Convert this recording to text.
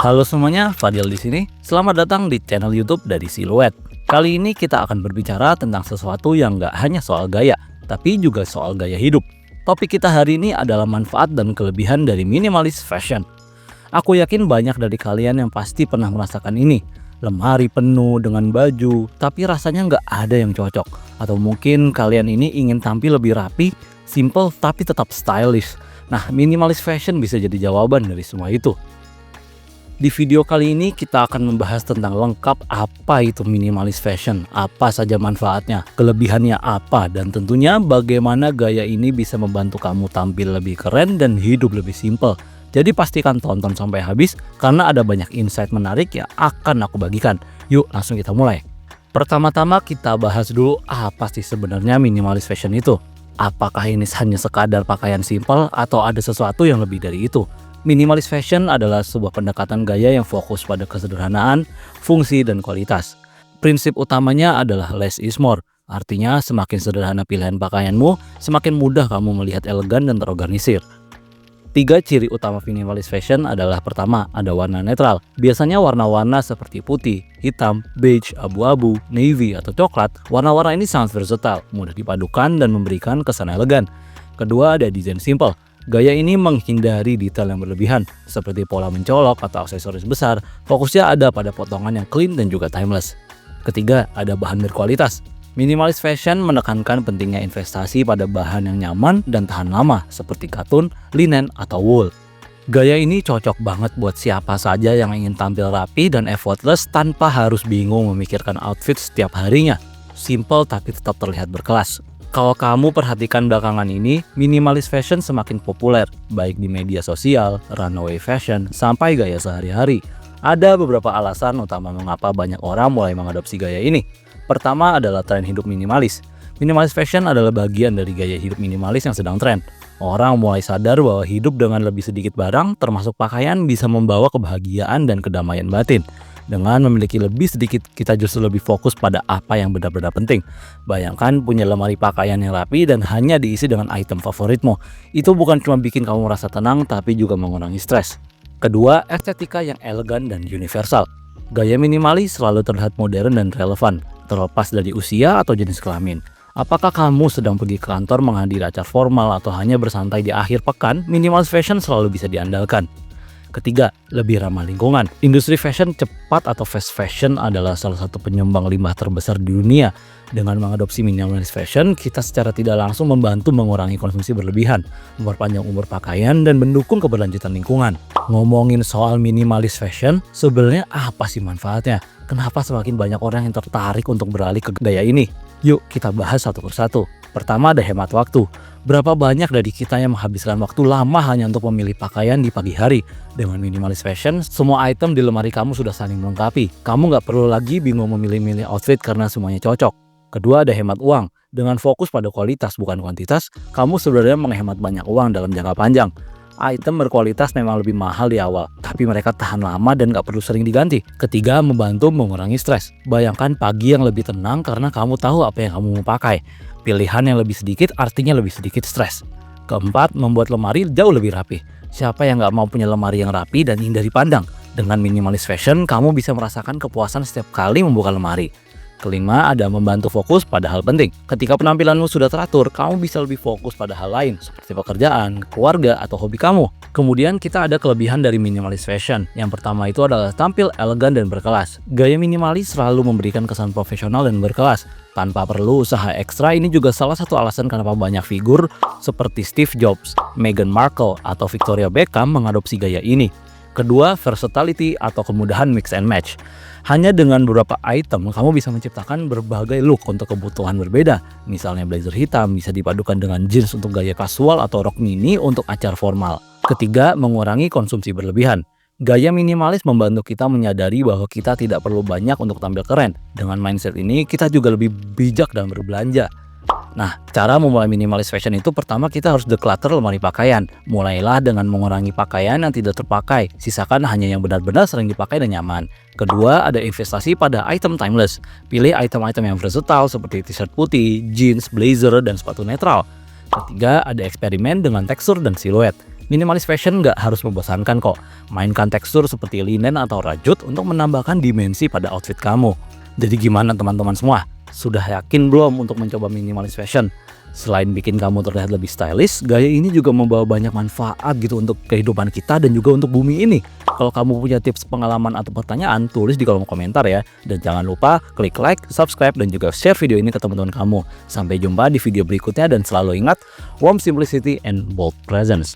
Halo semuanya, Fadil di sini. Selamat datang di channel YouTube dari Siluet. Kali ini kita akan berbicara tentang sesuatu yang nggak hanya soal gaya, tapi juga soal gaya hidup. Topik kita hari ini adalah manfaat dan kelebihan dari minimalis fashion. Aku yakin banyak dari kalian yang pasti pernah merasakan ini. Lemari penuh dengan baju, tapi rasanya nggak ada yang cocok. Atau mungkin kalian ini ingin tampil lebih rapi, simple tapi tetap stylish. Nah, minimalis fashion bisa jadi jawaban dari semua itu. Di video kali ini kita akan membahas tentang lengkap apa itu minimalis fashion, apa saja manfaatnya, kelebihannya apa, dan tentunya bagaimana gaya ini bisa membantu kamu tampil lebih keren dan hidup lebih simple. Jadi pastikan tonton sampai habis karena ada banyak insight menarik yang akan aku bagikan. Yuk langsung kita mulai. Pertama-tama kita bahas dulu apa sih sebenarnya minimalis fashion itu. Apakah ini hanya sekadar pakaian simple atau ada sesuatu yang lebih dari itu? Minimalis fashion adalah sebuah pendekatan gaya yang fokus pada kesederhanaan, fungsi, dan kualitas. Prinsip utamanya adalah less is more. Artinya semakin sederhana pilihan pakaianmu, semakin mudah kamu melihat elegan dan terorganisir. 3 ciri utama minimalis fashion adalah pertama, ada warna netral. Biasanya warna-warna seperti putih, hitam, beige, abu-abu, navy, atau coklat. Warna-warna ini sangat versatile, mudah dipadukan dan memberikan kesan elegan. Kedua, ada desain simple. Gaya ini menghindari detail yang berlebihan, seperti pola mencolok atau aksesoris besar. Fokusnya ada pada potongan yang clean dan juga timeless. Ketiga, ada bahan berkualitas. Minimalis fashion menekankan pentingnya investasi pada bahan yang nyaman dan tahan lama, seperti katun, linen, atau wool. Gaya ini cocok banget buat siapa saja yang ingin tampil rapi dan effortless tanpa harus bingung memikirkan outfit setiap harinya. Simple tapi tetap terlihat berkelas. Kalau kamu perhatikan belakangan ini, minimalis fashion semakin populer, baik di media sosial, runway fashion, sampai gaya sehari-hari. Ada beberapa alasan utama mengapa banyak orang mulai mengadopsi gaya ini. Pertama adalah tren hidup minimalis. Minimalis fashion adalah bagian dari gaya hidup minimalis yang sedang tren. Orang mulai sadar bahwa hidup dengan lebih sedikit barang, termasuk pakaian, bisa membawa kebahagiaan dan kedamaian batin. Dengan memiliki lebih sedikit, kita justru lebih fokus pada apa yang benar-benar penting. Bayangkan punya lemari pakaian yang rapi dan hanya diisi dengan item favoritmu. Itu bukan cuma bikin kamu merasa tenang, tapi juga mengurangi stres. Kedua, estetika yang elegan dan universal. Gaya minimalis selalu terlihat modern dan relevan, terlepas dari usia atau jenis kelamin. Apakah kamu sedang pergi ke kantor menghadiri acara formal atau hanya bersantai di akhir pekan, minimalis fashion selalu bisa diandalkan. Ketiga, lebih ramah lingkungan. Industri fashion cepat atau fast fashion adalah salah satu penyumbang limbah terbesar di dunia. Dengan mengadopsi minimalis fashion, kita secara tidak langsung membantu mengurangi konsumsi berlebihan, memperpanjang umur pakaian, dan mendukung keberlanjutan lingkungan. Ngomongin soal minimalis fashion, sebenarnya apa sih manfaatnya? Kenapa semakin banyak orang yang tertarik untuk beralih ke gaya ini? Yuk kita bahas satu persatu. Pertama, ada hemat waktu. Berapa banyak dari kita yang menghabiskan waktu lama hanya untuk memilih pakaian di pagi hari? Dengan minimalis fashion, semua item di lemari kamu sudah saling melengkapi. Kamu nggak perlu lagi bingung memilih-milih outfit karena semuanya cocok. Kedua, ada hemat uang. Dengan fokus pada kualitas bukan kuantitas, kamu sebenarnya menghemat banyak uang dalam jangka panjang. Item berkualitas memang lebih mahal di awal, tapi mereka tahan lama dan gak perlu sering diganti. Ketiga, membantu mengurangi stres. Bayangkan pagi yang lebih tenang karena kamu tahu apa yang kamu mau pakai. Pilihan yang lebih sedikit artinya lebih sedikit stres. Keempat, membuat lemari jauh lebih rapi. Siapa yang gak mau punya lemari yang rapi dan indah dipandang? Dengan minimalis fashion, kamu bisa merasakan kepuasan setiap kali membuka lemari. Kelima, ada membantu fokus pada hal penting. Ketika penampilanmu sudah teratur, kamu bisa lebih fokus pada hal lain, seperti pekerjaan, keluarga, atau hobi kamu. Kemudian kita ada kelebihan dari minimalis fashion. Yang pertama itu adalah tampil elegan dan berkelas. Gaya minimalis selalu memberikan kesan profesional dan berkelas. Tanpa perlu usaha ekstra, ini juga salah satu alasan kenapa banyak figur seperti Steve Jobs, Meghan Markle, atau Victoria Beckham mengadopsi gaya ini. Kedua, versatility atau kemudahan mix and match. Hanya dengan beberapa item, kamu bisa menciptakan berbagai look untuk kebutuhan berbeda. Misalnya blazer hitam bisa dipadukan dengan jeans untuk gaya kasual atau rok mini untuk acara formal. Ketiga, mengurangi konsumsi berlebihan. Gaya minimalis membantu kita menyadari bahwa kita tidak perlu banyak untuk tampil keren. Dengan mindset ini, kita juga lebih bijak dalam berbelanja. Nah, cara memulai minimalis fashion itu pertama kita harus declutter lemari pakaian. Mulailah dengan mengurangi pakaian yang tidak terpakai. Sisakan hanya yang benar-benar sering dipakai dan nyaman. Kedua, ada investasi pada item timeless. Pilih item-item yang versatile seperti t-shirt putih, jeans, blazer, dan sepatu netral. Ketiga, ada eksperimen dengan tekstur dan siluet. Minimalis fashion nggak harus membosankan kok. Mainkan tekstur seperti linen atau rajut untuk menambahkan dimensi pada outfit kamu. Jadi gimana teman-teman semua? Sudah yakin belum untuk mencoba minimalis fashion? Selain bikin kamu terlihat lebih stylish, gaya ini juga membawa banyak manfaat gitu untuk kehidupan kita dan juga untuk bumi ini. Kalau kamu punya tips, pengalaman, atau pertanyaan, tulis di kolom komentar ya. Dan jangan lupa klik like, subscribe, dan juga share video ini ke teman-teman kamu. Sampai jumpa di video berikutnya dan selalu ingat, warm simplicity and bold presence.